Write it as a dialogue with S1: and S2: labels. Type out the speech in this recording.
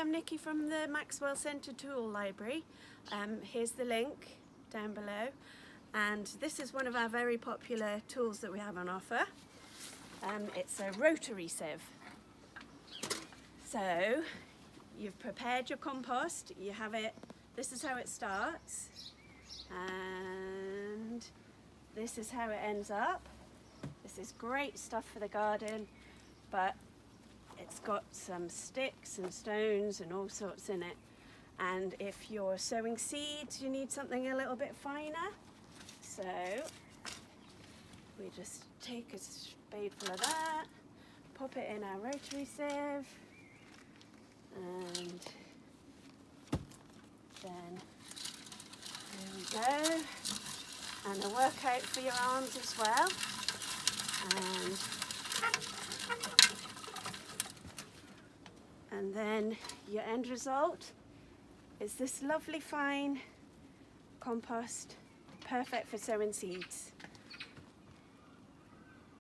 S1: I'm Nikki from the Maxwell Centre Tool Library. Here's the link down below, and this is one of our very popular tools that we have on offer. It's a rotary sieve. So you've prepared your compost, you have it, this is how it starts, and this is how it ends up. This is great stuff for the garden, but it's got some sticks and stones and all sorts in it. And if you're sowing seeds, you need something a little bit finer. So we just take a spadeful of that, pop it in our rotary sieve, and then there we go. And a workout for your arms as well. And then your end result is this lovely fine compost, perfect for sowing seeds.